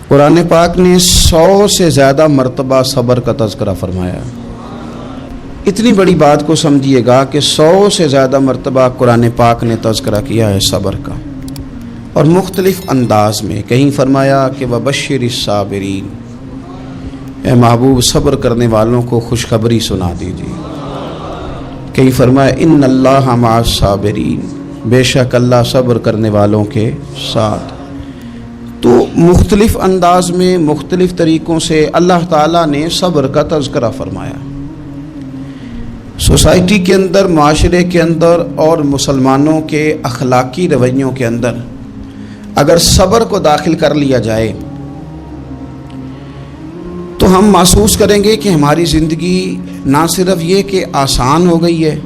قرآن پاک نے 100 سے زیادہ مرتبہ صبر کا تذکرہ فرمایا۔ اتنی بڑی بات کو سمجھیے گا کہ 100 سے زیادہ مرتبہ قرآن پاک نے تذکرہ کیا ہے صبر کا، اور مختلف انداز میں۔ کہیں فرمایا کہ وبشر الصابرین، اے محبوب صبر کرنے والوں کو خوشخبری سنا دیجیے۔ کہیں فرمایا ان اللہ مع الصابرین، بے شک اللہ صبر کرنے والوں کے ساتھ۔ تو مختلف انداز میں مختلف طریقوں سے اللہ تعالیٰ نے صبر کا تذکرہ فرمایا۔ سوسائٹی کے اندر، معاشرے کے اندر اور مسلمانوں کے اخلاقی رویوں کے اندر اگر صبر کو داخل کر لیا جائے تو ہم محسوس کریں گے کہ ہماری زندگی نہ صرف یہ کہ آسان ہو گئی ہے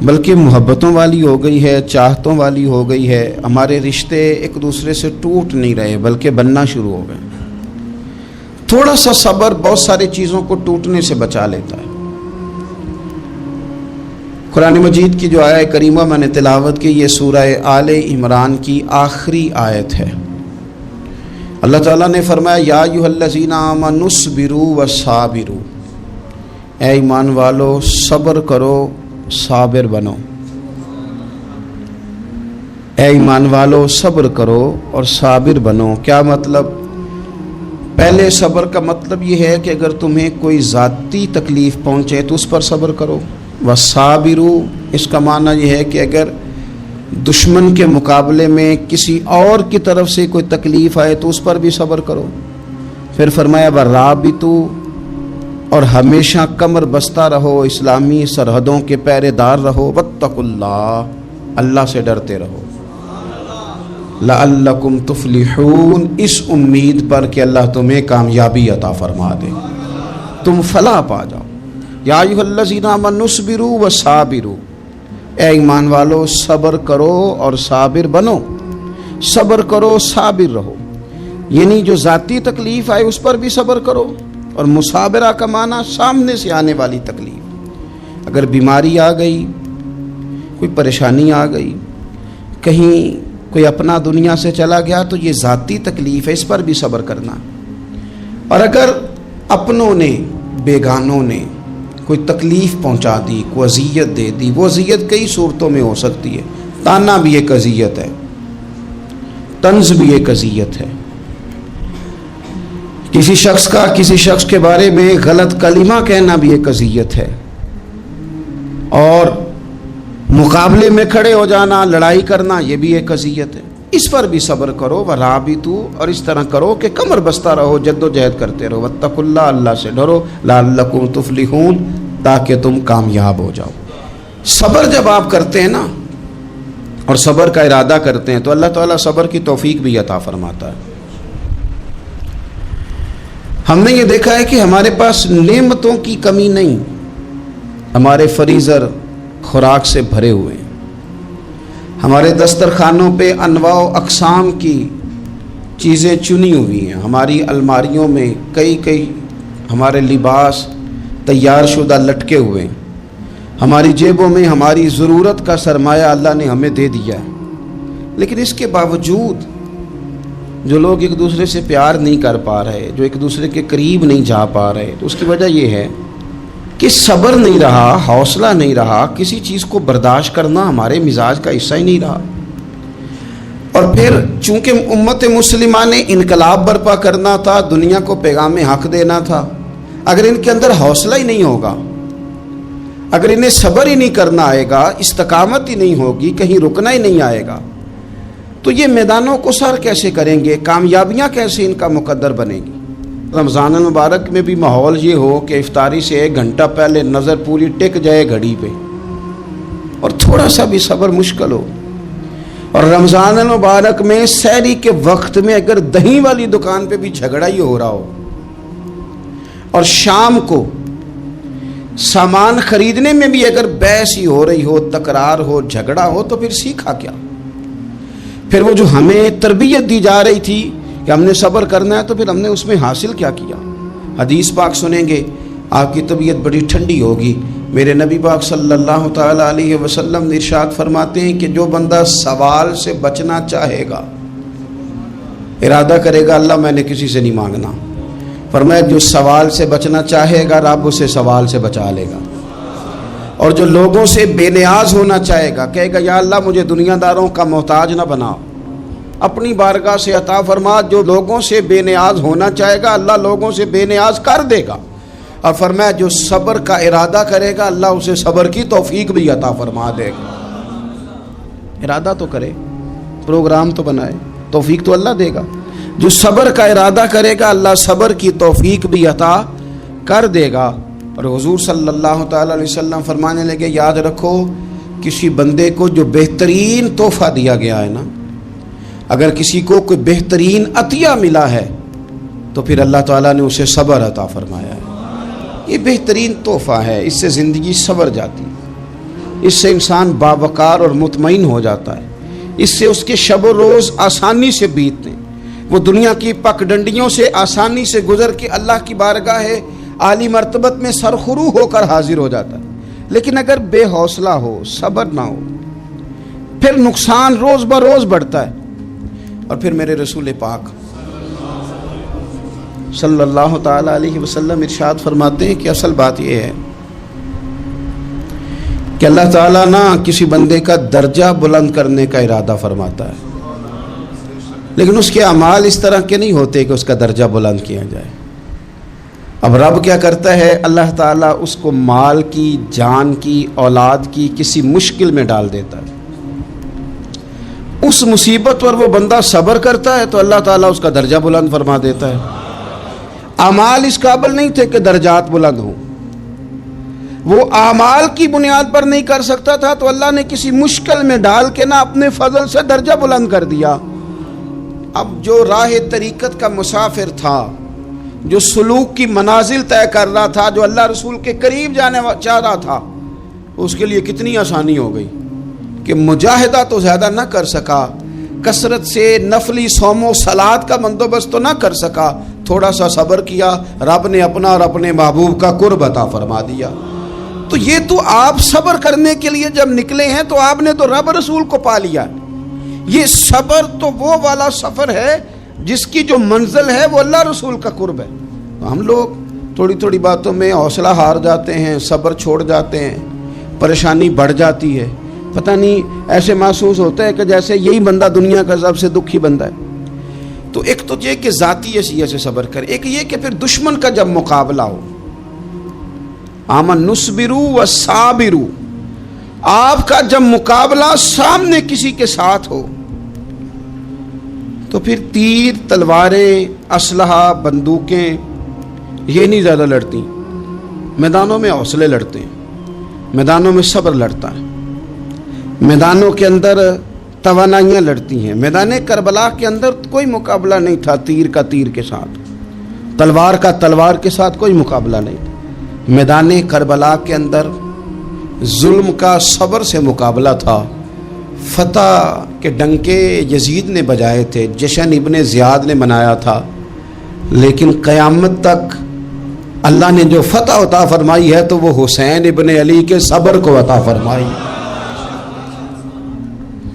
بلکہ محبتوں والی ہو گئی ہے، چاہتوں والی ہو گئی ہے۔ ہمارے رشتے ایک دوسرے سے ٹوٹ نہیں رہے بلکہ بننا شروع ہو گئے۔ تھوڑا سا صبر بہت ساری چیزوں کو ٹوٹنے سے بچا لیتا ہے۔ قرآن مجید کی جو آیت کریمہ میں نے تلاوت کی، یہ سورہ آل عمران کی آخری آیت ہے۔ اللہ تعالیٰ نے فرمایا یا ایھا الذین آمنوا اصبروا وصابروا، اے ایمان والو صبر کرو صابر بنو۔ اے ایمان والو صبر کرو اور صابر بنو۔ کیا مطلب؟ پہلے صبر کا مطلب یہ ہے کہ اگر تمہیں کوئی ذاتی تکلیف پہنچے تو اس پر صبر کرو۔ وصابروا، اس کا معنی یہ ہے کہ اگر دشمن کے مقابلے میں کسی اور کی طرف سے کوئی تکلیف آئے تو اس پر بھی صبر کرو۔ پھر فرمایا ورابطوا، اور ہمیشہ کمر بستہ رہو، اسلامی سرحدوں کے پہرے دار رہو۔ واتقوا اللہ، اللہ سے ڈرتے رہو۔ لعلکم تفلحون، اس امید پر کہ اللہ تمہیں کامیابی عطا فرما دے، تم فلاح پا جاؤ۔ یا ایھا الذین آمنوا اصبروا وصابروا، اے ایمان والو صبر کرو اور صابر بنو۔ صبر کرو، صابر رہو، یعنی جو ذاتی تکلیف آئے اس پر بھی صبر کرو۔ اور مصابرہ کا معنی سامنے سے آنے والی تکلیف، اگر بیماری آ گئی، کوئی پریشانی آ گئی، کہیں کوئی اپنا دنیا سے چلا گیا تو یہ ذاتی تکلیف ہے، اس پر بھی صبر کرنا۔ اور اگر اپنوں نے، بیگانوں نے کوئی تکلیف پہنچا دی، کوئی اذیت دے دی، وہ اذیت کئی صورتوں میں ہو سکتی ہے۔ تانا بھی ایک اذیت ہے، طنز بھی ایک اذیت ہے، کسی شخص کے بارے میں غلط کلمہ کہنا بھی ایک اذیت ہے، اور مقابلے میں کھڑے ہو جانا، لڑائی کرنا، یہ بھی ایک اذیت ہے۔ اس پر بھی صبر کرو۔ ورابطوا، اور اس طرح کرو کہ کمر بستہ رہو، جد و جہد کرتے رہو۔ واتقوا اللہ، اللہ سے ڈرو۔ لعلکم تفلحون، تاکہ تم کامیاب ہو جاؤ۔ صبر جب آپ کرتے ہیں نا اور صبر کا ارادہ کرتے ہیں تو اللہ تعالیٰ صبر کی توفیق بھی عطا فرماتا ہے۔ ہم نے یہ دیکھا ہے کہ ہمارے پاس نعمتوں کی کمی نہیں، ہمارے فریزر خوراک سے بھرے ہوئے ہیں، ہمارے دسترخوانوں پہ انواع و اقسام کی چیزیں چنی ہوئی ہیں، ہماری الماریوں میں کئی ہمارے لباس تیار شدہ لٹکے ہوئے ہیں، ہماری جیبوں میں ہماری ضرورت کا سرمایہ اللہ نے ہمیں دے دیا ہے۔ لیکن اس کے باوجود جو لوگ ایک دوسرے سے پیار نہیں کر پا رہے، جو ایک دوسرے کے قریب نہیں جا پا رہے، تو اس کی وجہ یہ ہے کہ صبر نہیں رہا، حوصلہ نہیں رہا، کسی چیز کو برداشت کرنا ہمارے مزاج کا حصہ ہی نہیں رہا۔ اور پھر چونکہ امت مسلمہ نے انقلاب برپا کرنا تھا، دنیا کو پیغام حق دینا تھا، اگر ان کے اندر حوصلہ ہی نہیں ہوگا، اگر انہیں صبر ہی نہیں کرنا آئے گا، استقامت ہی نہیں ہوگی، کہیں رکنا ہی نہیں آئے گا، تو یہ میدانوں کو سر کیسے کریں گے؟ کامیابیاں کیسے ان کا مقدر بنے گی؟ رمضان المبارک میں بھی ماحول یہ ہو کہ افطاری سے 1 گھنٹہ پہلے نظر پوری ٹک جائے گھڑی پہ، اور تھوڑا سا بھی صبر مشکل ہو۔ اور رمضان المبارک میں سحری کے وقت میں اگر دہی والی دکان پہ بھی جھگڑا ہی ہو رہا ہو، اور شام کو سامان خریدنے میں بھی اگر بحث ہی ہو رہی ہو، تکرار ہو، جھگڑا ہو، تو پھر سیکھا کیا؟ پھر وہ جو ہمیں تربیت دی جا رہی تھی کہ ہم نے صبر کرنا ہے، تو پھر ہم نے اس میں حاصل کیا کیا؟ حدیث پاک سنیں گے، آپ کی طبیعت بڑی ٹھنڈی ہوگی۔ میرے نبی پاک صلی اللہ تعالی علیہ وسلم ارشاد فرماتے ہیں کہ جو بندہ سوال سے بچنا چاہے گا، ارادہ کرے گا اللہ میں نے کسی سے نہیں مانگنا. فرمایا جو سوال سے بچنا چاہے گا رب اسے سوال سے بچا لے گا. اور جو لوگوں سے بے نیاز ہونا چاہے گا کہے گا یا اللہ مجھے دنیا داروں کا محتاج نہ بنا، اپنی بارگاہ سے عطا فرما. جو لوگوں سے بے نیاز ہونا چاہے گا اللہ لوگوں سے بے نیاز کر دے گا. اور فرمایا جو صبر کا ارادہ کرے گا اللہ اسے صبر کی توفیق بھی عطا فرما دے گا. ارادہ تو کرے، پروگرام تو بنائے، توفیق تو اللہ دے گا. جو صبر کا ارادہ کرے گا اللہ صبر کی توفیق بھی عطا کر دے گا. اور حضور صلی اللہ تعالی علیہ وسلم فرمانے لگے یاد رکھو کسی بندے کو جو بہترین تحفہ دیا گیا ہے نا، اگر کسی کو کوئی بہترین عطیہ ملا ہے تو پھر اللہ تعالیٰ نے اسے صبر عطا فرمایا ہے. یہ بہترین تحفہ ہے، اس سے زندگی سنور جاتی ہے، اس سے انسان باوقار اور مطمئن ہو جاتا ہے، اس سے اس کے شب و روز آسانی سے بیتتے ہیں، وہ دنیا کی پگڈنڈیوں سے آسانی سے گزر کے اللہ کی بارگاہ عالی مرتبت میں سرخرو ہو کر حاضر ہو جاتا ہے. لیکن اگر بے حوصلہ ہو، صبر نہ ہو، پھر نقصان روز بروز بڑھتا ہے. اور پھر میرے رسول پاک صلی اللہ تعالی علیہ وسلم ارشاد فرماتے ہیں کہ اصل بات یہ ہے کہ اللہ تعالیٰ نہ کسی بندے کا درجہ بلند کرنے کا ارادہ فرماتا ہے، لیکن اس کے اعمال اس طرح کے نہیں ہوتے کہ اس کا درجہ بلند کیا جائے. اب رب کیا کرتا ہے، اللہ تعالیٰ اس کو مال کی، جان کی، اولاد کی کسی مشکل میں ڈال دیتا ہے. اس مصیبت پر وہ بندہ صبر کرتا ہے تو اللہ تعالیٰ اس کا درجہ بلند فرما دیتا ہے. اعمال اس قابل نہیں تھے کہ درجات بلند ہوں، وہ اعمال کی بنیاد پر نہیں کر سکتا تھا تو اللہ نے کسی مشکل میں ڈال کے نہ اپنے فضل سے درجہ بلند کر دیا. اب جو راہ طریقت کا مسافر تھا، جو سلوک کی منازل طے کر رہا تھا، جو اللہ رسول کے قریب جانے چاہ رہا تھا، اس کے لیے کتنی آسانی ہو گئی کہ مجاہدہ تو زیادہ نہ کر سکا، کثرت سے نفلی صوم و صلات کا بندوبست تو نہ کر سکا، تھوڑا سا صبر کیا، رب نے اپنا اور اپنے محبوب کا قرب عطا فرما دیا. تو یہ تو آپ صبر کرنے کے لیے جب نکلے ہیں تو آپ نے تو رب رسول کو پا لیا. یہ صبر تو وہ والا سفر ہے جس کی جو منزل ہے وہ اللہ رسول کا قرب ہے. تو ہم لوگ تھوڑی تھوڑی باتوں میں حوصلہ ہار جاتے ہیں، صبر چھوڑ جاتے ہیں، پریشانی بڑھ جاتی ہے. پتہ نہیں ایسے محسوس ہوتا ہے کہ جیسے یہی بندہ دنیا کا سب سے دکھی بندہ ہے. تو ایک تو یہ کہ ذاتی حیثیت سے صبر کرے، ایک یہ کہ پھر دشمن کا جب مقابلہ ہو، آمن نصبرو و صابرو، آپ کا جب مقابلہ سامنے کسی کے ساتھ ہو تو پھر تیر، تلواریں، اسلحہ، بندوقیں یہ نہیں زیادہ لڑتی. میدانوں میں حوصلے لڑتے ہیں، میدانوں میں صبر لڑتا ہے، میدانوں کے اندر توانائیاں لڑتی ہیں. میدان کربلا کے اندر کوئی مقابلہ نہیں تھا تیر کا تیر کے ساتھ، تلوار کا تلوار کے ساتھ کوئی مقابلہ نہیں تھا. میدان کربلا کے اندر ظلم کا صبر سے مقابلہ تھا. فتح کے ڈنکے یزید نے بجائے تھے، جشن ابن زیاد نے منایا تھا، لیکن قیامت تک اللہ نے جو فتح عطا فرمائی ہے تو وہ حسین ابن علی کے صبر کو عطا فرمائی.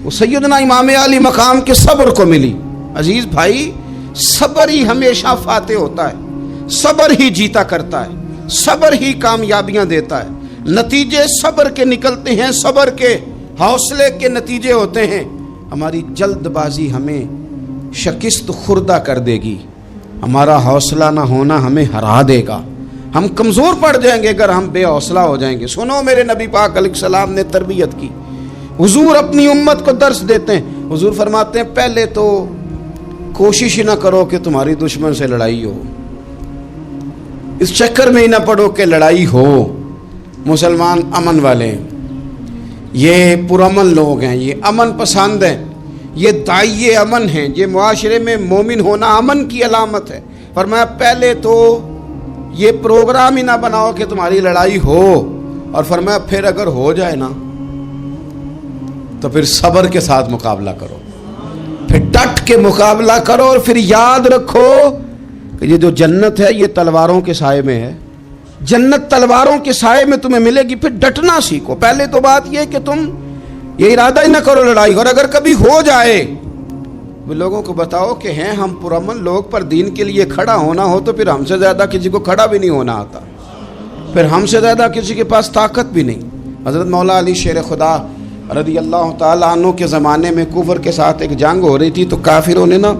وہ سیدنا امام علی مقام کے صبر کو ملی. عزیز بھائی، صبر ہی ہمیشہ فاتح ہوتا ہے، صبر ہی جیتا کرتا ہے، صبر ہی کامیابیاں دیتا ہے. نتیجے صبر کے نکلتے ہیں، صبر کے، حوصلے کے نتیجے ہوتے ہیں. ہماری جلد بازی ہمیں شکست خوردہ کر دے گی، ہمارا حوصلہ نہ ہونا ہمیں ہرا دے گا. ہم کمزور پڑ جائیں گے اگر ہم بے حوصلہ ہو جائیں گے. سنو، میرے نبی پاک علیہ السلام نے تربیت کی. حضور اپنی امت کو درس دیتے ہیں. حضور فرماتے ہیں پہلے تو کوشش ہی نہ کرو کہ تمہاری دشمن سے لڑائی ہو، اس چکر میں ہی نہ پڑو کہ لڑائی ہو. مسلمان امن والے ہیں، یہ پرامن لوگ ہیں، یہ امن پسند ہیں، یہ داعی امن ہیں، یہ معاشرے میں مومن ہونا امن کی علامت ہے. فرمایا پہلے تو یہ پروگرام ہی نہ بناؤ کہ تمہاری لڑائی ہو، اور فرمایا پھر اگر ہو جائے نا تو پھر صبر کے ساتھ مقابلہ کرو، پھر ڈٹ کے مقابلہ کرو، اور پھر یاد رکھو کہ یہ جو جنت ہے یہ تلواروں کے سائے میں ہے. جنت تلواروں کے سائے میں تمہیں ملے گی. پھر ڈٹنا سیکھو. پہلے تو بات یہ کہ تم یہ ارادہ ہی نہ کرو لڑائی، اور اگر کبھی ہو جائے وہ لوگوں کو بتاؤ کہ ہیں ہم پرامن لوگ، پر دین کے لیے کھڑا ہونا ہو تو پھر ہم سے زیادہ کسی کو کھڑا بھی نہیں ہونا آتا، پھر ہم سے زیادہ کسی کے پاس طاقت بھی نہیں۔ حضرت مولا علی شیر خدا رضی اللہ تعالیٰ عنہ کے زمانے میں کفر کے ساتھ ایک جنگ ہو رہی تھی، تو کافروں نے نا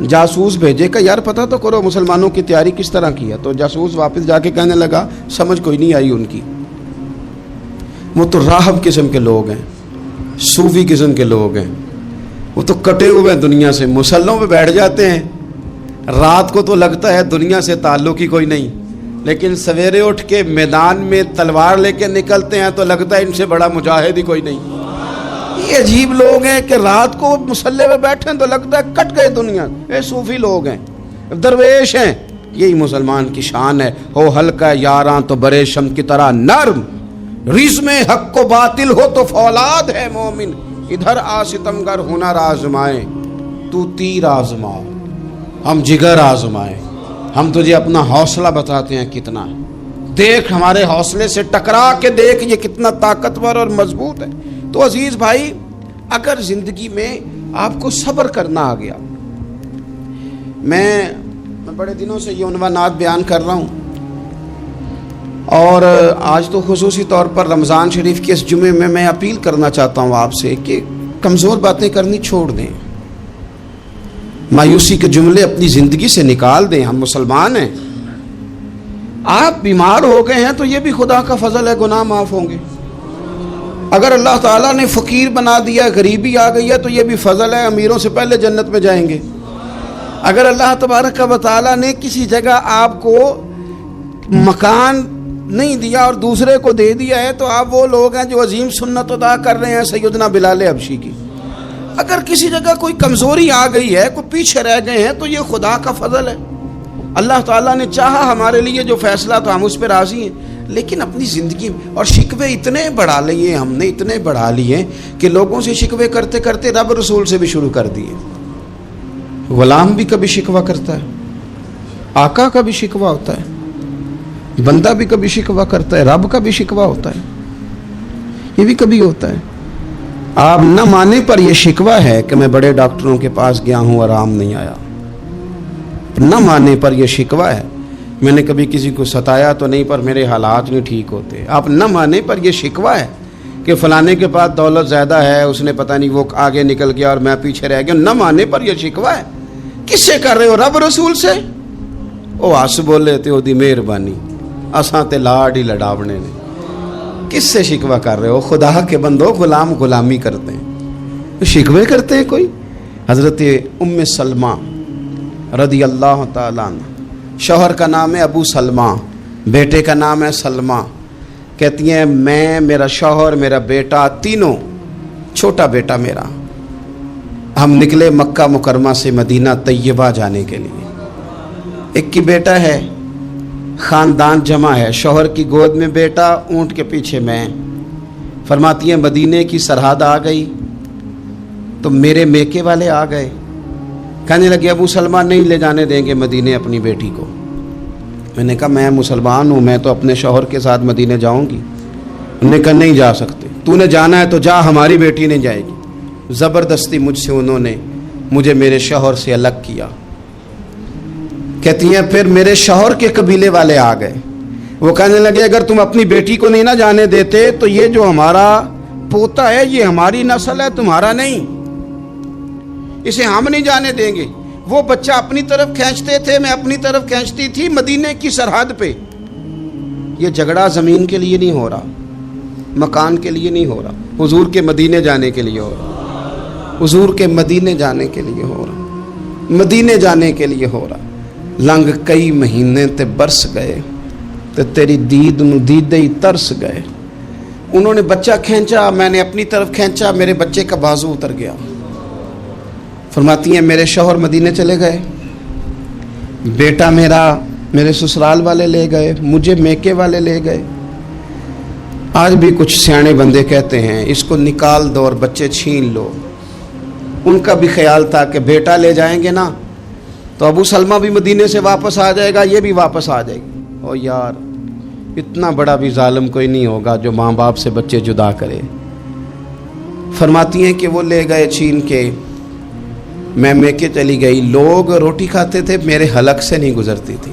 جاسوس بھیجے کہ یار پتہ تو کرو مسلمانوں کی تیاری کس طرح کی ہے۔ تو جاسوس واپس جا کے کہنے لگا سمجھ کوئی نہیں آئی ان کی، وہ تو راہب قسم کے لوگ ہیں، صوفی قسم کے لوگ ہیں، وہ تو کٹے ہوئے ہیں دنیا سے، مسلوں پہ بیٹھ جاتے ہیں، رات کو تو لگتا ہے دنیا سے تعلق ہی کوئی نہیں، لیکن سویرے اٹھ کے میدان میں تلوار لے کے نکلتے ہیں تو لگتا ہے ان سے بڑا مجاہد ہی کوئی نہیں۔ یہ عجیب لوگ ہیں کہ رات کو مسلح پہ بیٹھیں تو لگتا ہے کٹ گئے دنیا، یہ صوفی لوگ ہیں، درویش ہیں۔ یہی مسلمان کی شان ہے، ہو ہلکا یاراں تو برے شم کی طرح نرم، رزم حق کو باطل ہو تو فولاد ہے مومن، ادھر آ ستمگر ہنر آزمائے تو تیر آزما، ہم جگر آزمائے، ہم تجھے اپنا حوصلہ بتاتے ہیں کتنا، دیکھ ہمارے حوصلے سے ٹکرا کے دیکھ یہ کتنا طاقتور اور مضبوط ہے۔ تو عزیز بھائی، اگر زندگی میں آپ کو صبر کرنا آ گیا، میں بڑے دنوں سے یہ عنوانات بیان کر رہا ہوں، اور آج تو خصوصی طور پر رمضان شریف کے اس جمعے میں اپیل کرنا چاہتا ہوں آپ سے کہ کمزور باتیں کرنی چھوڑ دیں، مایوسی کے جملے اپنی زندگی سے نکال دیں۔ ہم مسلمان ہیں، آپ بیمار ہو گئے ہیں تو یہ بھی خدا کا فضل ہے، گناہ معاف ہوں گے۔ اگر اللہ تعالیٰ نے فقیر بنا دیا، غریبی آ گئی ہے تو یہ بھی فضل ہے، امیروں سے پہلے جنت میں جائیں گے۔ اگر اللہ تبارک و تعالیٰ نے کسی جگہ آپ کو مکان نہیں دیا اور دوسرے کو دے دیا ہے تو آپ وہ لوگ ہیں جو عظیم سنت ادا کر رہے ہیں سیدنا بلال حبشی کی۔ اگر کسی جگہ کوئی کمزوری آ گئی ہے، کوئی پیچھے رہ گئے ہیں تو یہ خدا کا فضل ہے۔ اللہ تعالیٰ نے چاہا ہمارے لیے جو فیصلہ تو ہم اس پہ راضی ہیں، لیکن اپنی زندگی میں اور شکوے اتنے بڑھا لیے ہم نے، اتنے بڑھا لیے کہ لوگوں سے شکوے کرتے کرتے رب رسول سے بھی شروع کر دیے۔ غلام بھی کبھی شکوہ کرتا ہے، آقا کا بھی شکوہ ہوتا ہے، بندہ بھی کبھی شکوہ کرتا ہے، رب کا بھی شکوہ ہوتا ہے، یہ بھی کبھی ہوتا ہے۔ آپ نہ مانے پر یہ شکوہ ہے کہ میں بڑے ڈاکٹروں کے پاس گیا ہوں آرام نہیں آیا، نہ مانے پر یہ شکوہ ہے میں نے کبھی کسی کو ستایا تو نہیں پر میرے حالات نہیں ٹھیک ہوتے۔ آپ نہ مانے پر یہ شکوہ ہے کہ فلانے کے پاس دولت زیادہ ہے، اس نے پتہ نہیں وہ آگے نکل گیا اور میں پیچھے رہ گیا، نہ مانے پر یہ شکوہ ہے۔ کس سے کر رہے ہو؟ رب رسول سے؟ او آس بولے تے دی مہربانی اساں تے لاڈ ہی لڑاونے نے۔ کس سے شکوہ کر رہے ہو؟ خدا کے بندو، غلام غلامی کرتے ہیں، شکوے کرتے ہیں کوئی؟ حضرت ام سلمہ رضی اللہ تعالیٰ عنہ، شوہر کا نام ہے ابو سلمہ، بیٹے کا نام ہے سلمہ، کہتی ہیں میں، میرا شوہر، میرا بیٹا، تینوں، چھوٹا بیٹا میرا، ہم نکلے مکہ مکرمہ سے مدینہ طیبہ جانے کے لیے۔ ایک کی بیٹا ہے، خاندان جمع ہے، شوہر کی گود میں بیٹا، اونٹ کے پیچھے میں۔ فرماتی ہیں مدینے کی سرحد آ گئی تو میرے میکے والے آ گئے، کہنے لگے ابو سلمہ نہیں لے جانے دیں گے مدینے اپنی بیٹی کو۔ میں نے کہا میں مسلمان ہوں، میں تو اپنے شوہر کے ساتھ مدینے جاؤں گی۔ انہوں نے کہا نہیں جا سکتے، تو نے جانا ہے تو جا، ہماری بیٹی نہیں جائے گی۔ زبردستی مجھ سے انہوں نے مجھے میرے شوہر سے الگ کیا۔ کہتی ہیں پھر میرے شوہر کے قبیلے والے آ گئے، وہ کہنے لگے اگر تم اپنی بیٹی کو نہیں نہ جانے دیتے تو یہ جو ہمارا پوتا ہے یہ ہماری نسل ہے، تمہارا نہیں، اسے ہم نہیں جانے دیں گے۔ وہ بچہ اپنی طرف کھینچتے تھے، میں اپنی طرف کھینچتی تھی، مدینے کی سرحد پہ۔ یہ جھگڑا زمین کے لیے نہیں ہو رہا، مکان کے لیے نہیں ہو رہا، حضور کے مدینے جانے کے لیے ہو رہا، حضور کے مدینے جانے کے لیے ہو رہا، مدینے جانے کے لیے ہو رہا۔ لنگ کئی مہینے تے برس گئے تے تیری دید نو دیدے ہی ترس گئے۔ انہوں نے بچہ کھینچا، میں نے اپنی طرف کھینچا، میرے بچے کا بازو اتر گیا۔ فرماتی ہیں میرے شوہر مدینے چلے گئے، بیٹا میرا میرے سسرال والے لے گئے، مجھے میکے والے لے گئے۔ آج بھی کچھ سیانے بندے کہتے ہیں اس کو نکال دو اور بچے چھین لو۔ ان کا بھی خیال تھا کہ بیٹا لے جائیں گے نا تو ابو سلمہ بھی مدینے سے واپس آ جائے گا، یہ بھی واپس آ جائے گی۔ او یار، اتنا بڑا بھی ظالم کوئی نہیں ہوگا جو ماں باپ سے بچے جدا کرے۔ فرماتی ہیں کہ وہ لے گئے چھین کے، میں میکے چلی گئی، لوگ روٹی کھاتے تھے، میرے حلق سے نہیں گزرتی تھی۔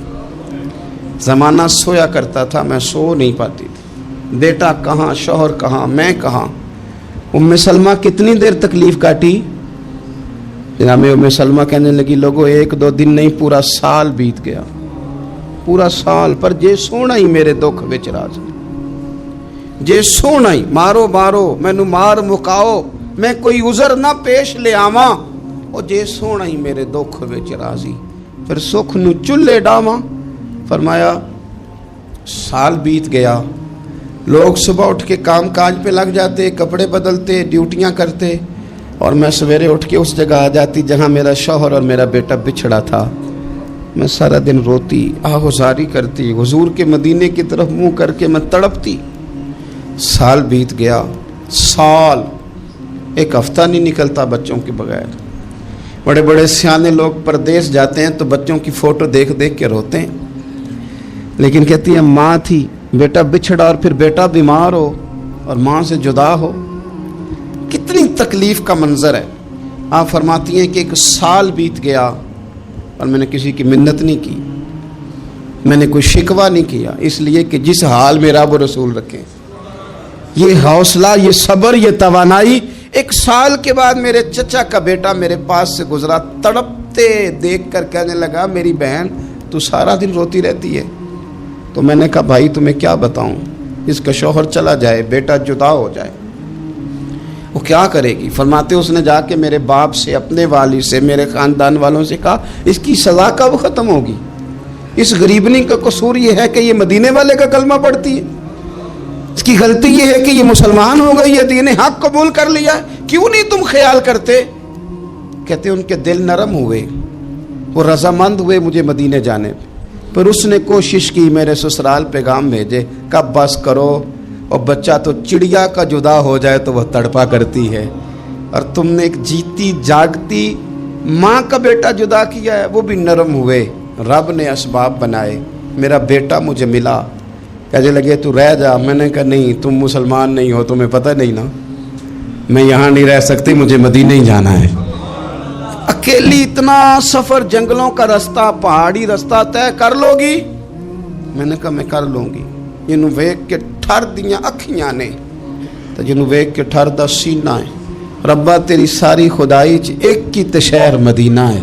زمانہ سویا کرتا تھا، میں سو نہیں پاتی تھی۔ بیٹا کہاں، شوہر کہاں، میں کہاں۔ ام سلمہ کتنی دیر تکلیف کاٹی؟ جناب ام سلمہ کہنے لگی لوگوں 1-2 دن نہیں، پورا سال بیت گیا، پورا سال، پر جے سونا ہی میرے دکھ وچ راض، جے سونا ہی مارو مارو مینو مار مکاؤ، میں کوئی عذر نہ پیش لے آواں، او جے سونا ہی میرے دکھ وچ راضی، پھر سکھ نو چلے ڈاواں۔ فرمایا سال بیت گیا، لوگ صبح اٹھ کے کام کاج پہ لگ جاتے، کپڑے بدلتے، ڈیوٹیاں کرتے، اور میں سویرے اٹھ کے اس جگہ آ جاتی جہاں میرا شوہر اور میرا بیٹا بچھڑا تھا۔ میں سارا دن روتی، آہوزاری کرتی، حضور کے مدینے کی طرف منہ کر کے میں تڑپتی۔ سال بیت گیا، سال، ایک ہفتہ نہیں نکلتا بچوں کے بغیر۔ بڑے بڑے سیانے لوگ پردیس جاتے ہیں تو بچوں کی فوٹو دیکھ دیکھ کے روتے ہیں، لیکن کہتی ہیں ماں تھی، بیٹا بچھڑا اور پھر بیٹا بیمار ہو اور ماں سے جدا ہو، کتنی تکلیف کا منظر ہے۔ آپ فرماتی ہیں کہ 1 سال بیت گیا اور میں نے کسی کی منت نہیں کی، میں نے کوئی شکوہ نہیں کیا، اس لیے کہ جس حال میں رب و رسول رکھیں۔ یہ حوصلہ، یہ صبر، یہ توانائی 1 سال کے بعد میرے چچا کا بیٹا میرے پاس سے گزرا، تڑپتے دیکھ کر کہنے لگا میری بہن تو سارا دن روتی رہتی ہے۔ تو میں نے کہا بھائی تمہیں کیا بتاؤں، اس کا شوہر چلا جائے، بیٹا جدا ہو جائے، وہ کیا کرے گی؟ فرماتے اس نے جا کے میرے باپ سے، اپنے والد سے، میرے خاندان والوں سے کہا اس کی سزا کب ختم ہوگی؟ اس غریبنی کا قصور یہ ہے کہ یہ مدینے والے کا کلمہ پڑھتی ہے، اس کی غلطی یہ ہے کہ یہ مسلمان ہو گئی ہے، دین حق قبول کر لیا ہے، کیوں نہیں تم خیال کرتے؟ کہتے ان کے دل نرم ہوئے، وہ رضامند ہوئے مجھے مدینے جانے پہ۔ پھر اس نے کوشش کی میرے سسرال پیغام بھیجے، کب بس کرو، اور بچہ تو چڑیا کا جدا ہو جائے تو وہ تڑپا کرتی ہے، اور تم نے ایک جیتی جاگتی ماں کا بیٹا جدا کیا ہے۔ وہ بھی نرم ہوئے، رب نے اسباب بنائے، میرا بیٹا مجھے ملا۔ کہنے لگے تو رہ جا، میں نے کہا نہیں، تم مسلمان نہیں ہو، تمہیں پتہ نہیں نا، میں یہاں نہیں رہ سکتی، مجھے مدینے ہی جانا ہے۔ اکیلی اتنا سفر، جنگلوں کا رستہ، پہاڑی رستہ طے کر لو گی؟ میں نے کہا میں کر لوں گی۔ جنوں ویکھ کے ٹھر دیاں اکھیاں نے تے جنوں ویکھ کے ٹھر دا سینہ ہے، ربا تیری ساری خدائی چ ایک کی تے شہر مدینہ ہے۔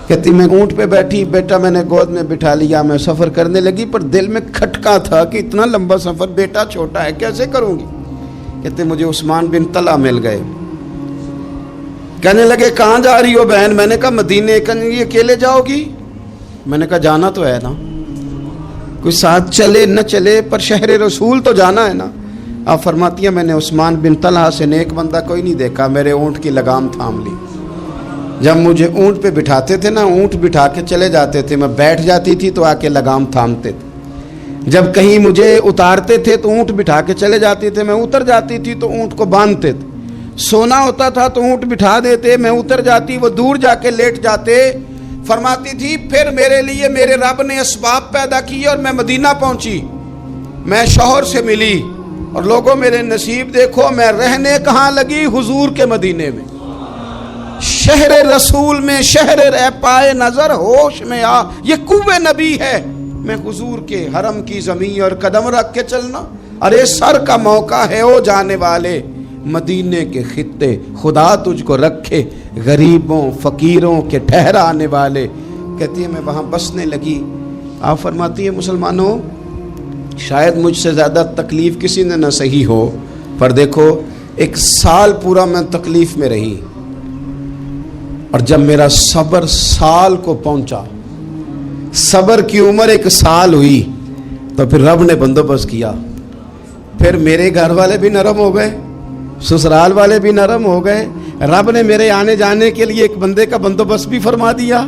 کہتی میں اونٹ پہ بیٹھی، بیٹا میں نے گود میں بٹھا لیا، میں سفر کرنے لگی، پر دل میں کھٹکا تھا کہ اتنا لمبا سفر، بیٹا چھوٹا ہے، کیسے کروں گی؟ کہتے مجھے عثمان بن طلحہ مل گئے، کہنے لگے کہاں جا رہی ہو بہن؟ میں نے کہا مدینے۔ کہنے لگے اکیلے جاؤ گی؟ میں نے کہا جانا تو ہے نا، کوئی ساتھ چلے نہ چلے پر شہر رسول تو جانا ہے نا۔ آپ فرماتی ہیں میں نے عثمان بن طلحہ سے نیک بندہ کوئی نہیں دیکھا، میرے اونٹ کی لگام تھام لی۔ جب مجھے اونٹ پہ بٹھاتے تھے نا، اونٹ بٹھا کے چلے جاتے تھے، میں بیٹھ جاتی تھی تو آ کے لگام تھامتے تھے۔ جب کہیں مجھے اتارتے تھے تو اونٹ بٹھا کے چلے جاتے تھے، میں اتر جاتی تھی تو اونٹ کو باندھتے تھے۔ سونا ہوتا تھا تو اونٹ بٹھا دیتے، میں اتر جاتی، وہ دور جا کے لیٹ جاتے۔ فرماتی تھی پھر میرے لیے میرے رب نے اسباب پیدا کیے اور میں مدینہ پہنچی، میں شوہر سے ملی، اور لوگوں میرے نصیب دیکھو، میں رہنے کہاں لگی؟ حضور کے مدینے میں، شہر رسول میں، شہر رہ پائے نظر ہوش میں آ، یہ کوہ نبی ہے، میں حضور کے حرم کی زمین اور قدم رکھ کے چلنا۔ ارے سر کا موقع ہے او جانے والے، مدینے کے خطے خدا تجھ کو رکھے، غریبوں فقیروں کے ٹھہرانے والے۔ کہتی ہے میں وہاں بسنے لگی۔ آپ فرماتی ہیں مسلمانوں شاید مجھ سے زیادہ تکلیف کسی نے نہ سہی ہو، پر دیکھو 1 سال پورا میں تکلیف میں رہی، اور جب میرا صبر سال کو پہنچا، صبر کی عمر 1 سال ہوئی، تو پھر رب نے بندوبست کیا، پھر میرے گھر والے بھی نرم ہو گئے، سسرال والے بھی نرم ہو گئے، رب نے میرے آنے جانے کے لیے ایک بندے کا بندوبست بھی فرما دیا،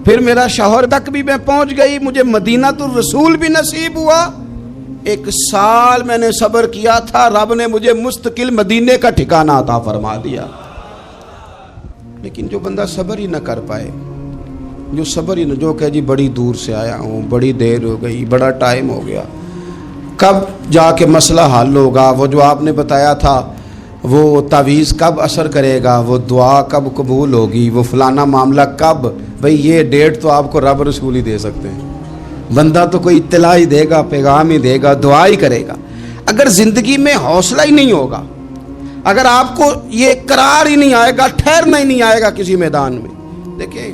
پھر میرا شوہر تک بھی میں پہنچ گئی، مجھے مدینہ الرسول بھی نصیب ہوا۔ 1 سال میں نے صبر کیا تھا، رب نے مجھے مستقل مدینے کا ٹھکانہ عطا فرما دیا۔ لیکن جو بندہ صبر ہی نہ کر پائے، جو صبر ہی نہ، جو کہ جی بڑی دور سے آیا ہوں، بڑی دیر ہو گئی، بڑا ٹائم ہو گیا، کب جا کے مسئلہ حل ہوگا؟ وہ جو آپ نے بتایا تھا وہ تعویذ کب اثر کرے گا، وہ دعا کب قبول ہوگی، وہ فلانا معاملہ کب، بھئی یہ ڈیٹ تو آپ کو رب رسول ہی دے سکتے ہیں. بندہ تو کوئی اطلاع ہی دے گا، پیغام ہی دے گا، دعا ہی کرے گا. اگر زندگی میں حوصلہ ہی نہیں ہوگا، اگر آپ کو یہ قرار ہی نہیں آئے گا، ٹھہرنا ہی نہیں آئے گا کسی میدان میں. دیکھیں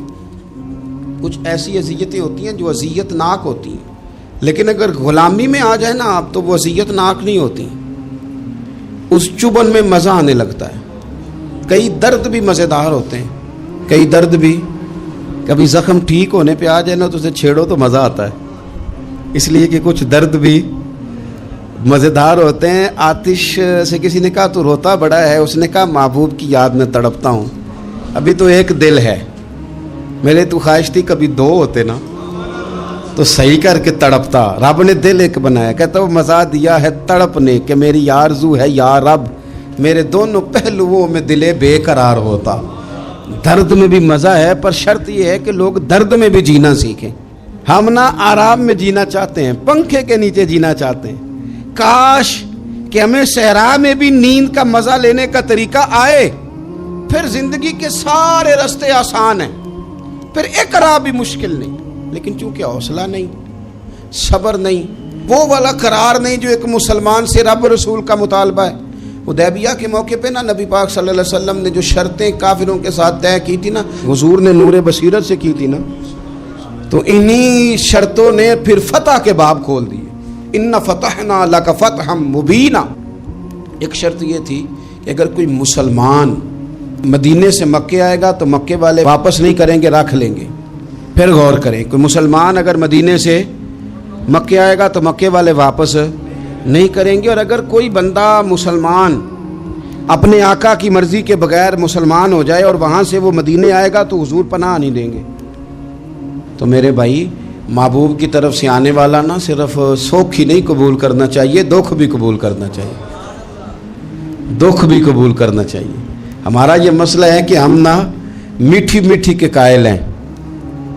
کچھ ایسی اذیتیں ہوتی ہیں جو اذیت ناک ہوتی ہیں، لیکن اگر غلامی میں آ جائے نا آپ تو وہ اذیت ناک نہیں ہوتی. اس چبھن میں مزہ آنے لگتا ہے. کئی درد بھی مزیدار ہوتے ہیں، کئی درد بھی، کبھی زخم ٹھیک ہونے پہ آ جائے نا تو اسے چھیڑو تو مزہ آتا ہے، اس لیے کہ کچھ درد بھی مزیدار ہوتے ہیں. آتش سے کسی نے کہا تو روتا بڑا ہے، اس نے کہا محبوب کی یاد میں تڑپتا ہوں، ابھی تو ایک دل ہے، میرے تو خواہش تھی کبھی دو ہوتے نا تو صحیح کر کے تڑپتا. رب نے دل ایک بنایا، کہتا وہ مزہ دیا ہے تڑپ نے کہ میری آرزو ہے یا رب میرے دونوں پہلوؤں میں دل بے قرار ہوتا. درد میں بھی مزہ ہے، پر شرط یہ ہے کہ لوگ درد میں بھی جینا سیکھیں. ہم نہ آرام میں جینا چاہتے ہیں، پنکھے کے نیچے جینا چاہتے ہیں. کاش کہ ہمیں صحرا میں بھی نیند کا مزہ لینے کا طریقہ آئے، پھر زندگی کے سارے راستے آسان ہیں، پھر اقرار بھی مشکل نہیں. لیکن چونکہ حوصلہ نہیں، صبر نہیں، وہ والا قرار نہیں جو ایک مسلمان سے رب رسول کا مطالبہ ہے. حدیبیہ کے موقع پہ نا نبی پاک صلی اللہ علیہ وسلم نے جو شرطیں کافروں کے ساتھ طے کی تھی نا، حضور نے نور بصیرت سے کی تھی نا، تو انہی شرطوں نے پھر فتح کے باب کھول دیے. ان فتحنا لک فتحا مبینا. ایک شرط یہ تھی کہ اگر کوئی مسلمان مدینے سے مکے آئے گا تو مکے والے واپس نہیں کریں گے، رکھ لیں گے. پھر غور کریں، کوئی مسلمان اگر مدینے سے مکے آئے گا تو مکے والے واپس نہیں کریں گے. اور اگر کوئی بندہ مسلمان اپنے آقا کی مرضی کے بغیر مسلمان ہو جائے اور وہاں سے وہ مدینے آئے گا تو حضور پناہ نہیں دیں گے. تو میرے بھائی، محبوب کی طرف سے آنے والا نہ صرف سوکھ ہی نہیں قبول کرنا چاہیے، دکھ بھی قبول کرنا چاہیے، دکھ بھی قبول کرنا چاہیے. ہمارا یہ مسئلہ ہے کہ ہم نہ میٹھی میٹھی کے قائل ہیں،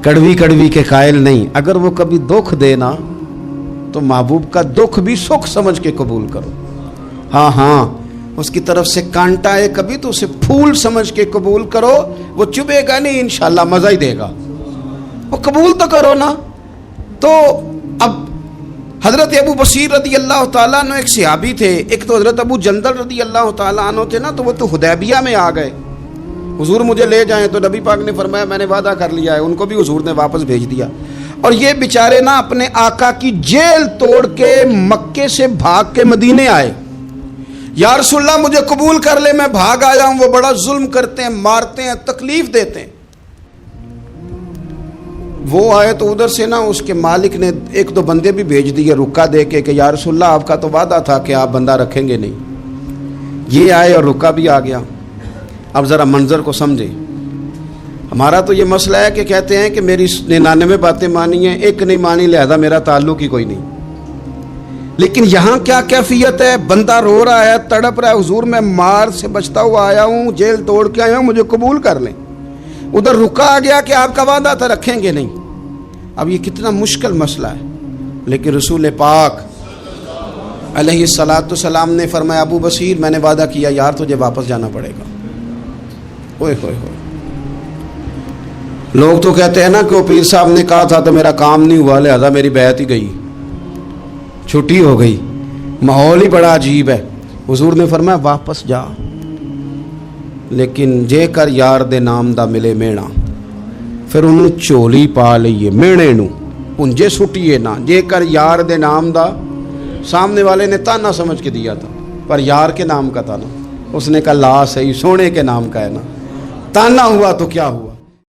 کڑوی کڑوی کے قائل نہیں. اگر وہ کبھی دکھ دے نا تو محبوب کا دکھ بھی سکھ سمجھ کے قبول کرو. ہاں اس کی طرف سے کانٹا ہے کبھی تو اسے پھول سمجھ کے قبول کرو. وہ چبھے گا نہیں، انشاءاللہ مزہ ہی دے گا. وہ قبول تو کرو نا. تو اب حضرت ابو بصیر رضی اللہ تعالیٰ عنہ ایک صحابی تھے، ایک تو حضرت ابو جندل رضی اللہ تعالیٰ عنہ تھے نا، تو وہ تو حدیبیہ میں آ گئے. حضور مجھے لے جائیں، تو نبی پاک نے فرمایا میں نے وعدہ کر لیا ہے. ان کو بھی حضور نے واپس بھیج دیا. اور یہ بیچارے نا اپنے آقا کی جیل توڑ کے مکے سے بھاگ کے مدینے آئے. یا رسول اللہ مجھے قبول کر لے، میں بھاگ آیا ہوں، وہ بڑا ظلم کرتے ہیں، مارتے ہیں، تکلیف دیتے ہیں. وہ آئے تو ادھر سے نا اس کے مالک نے ایک دو بندے بھی بھیج دیے رکا دے کے کہ یا رسول اللہ آپ کا تو وعدہ تھا کہ آپ بندہ رکھیں گے نہیں. یہ آئے اور رکا بھی آ گیا. اب ذرا منظر کو سمجھیں. ہمارا تو یہ مسئلہ ہے کہ کہتے ہیں کہ میری 99 باتیں مانی ہیں، ایک نہیں مانی، لہذا میرا تعلق ہی کوئی نہیں. لیکن یہاں کیا کیفیت ہے؟ بندہ رو رہا ہے، تڑپ رہا ہے، حضور میں مار سے بچتا ہوا آیا ہوں، جیل توڑ کے آیا ہوں، مجھے قبول کر لیں. ادھر رکا آ گیا کہ آپ کا وعدہ تھا رکھیں گے نہیں. اب یہ کتنا مشکل مسئلہ ہے. لیکن رسول پاک علیہ الصلاۃ والسلام نے فرمایا ابو بصیر میں نے وعدہ کیا یار تجھے واپس جانا پڑے گا. اوئے ہوئے ہوئے. لوگ تو کہتے ہیں نا کہ وہ پیر صاحب نے کہا تھا تو میرا کام نہیں ہوا لہذا میری بیعت ہی گئی، چھٹی ہو گئی. ماحول ہی بڑا عجیب ہے. حضور نے فرمایا واپس جا، لیکن جے کر یار دے نام دا ملے مینا. پھر انہوں چولی پا لئیے مینے نو پنجے سٹیے نہ. جے کر یار دے نام دا، سامنے والے نے تانا سمجھ کے دیا تھا پر یار کے نام کا تھا نا. اس نے کہا لا صحیح، سونے کے نام کا ہے نا. تانا ہوا تو کیا ہوا.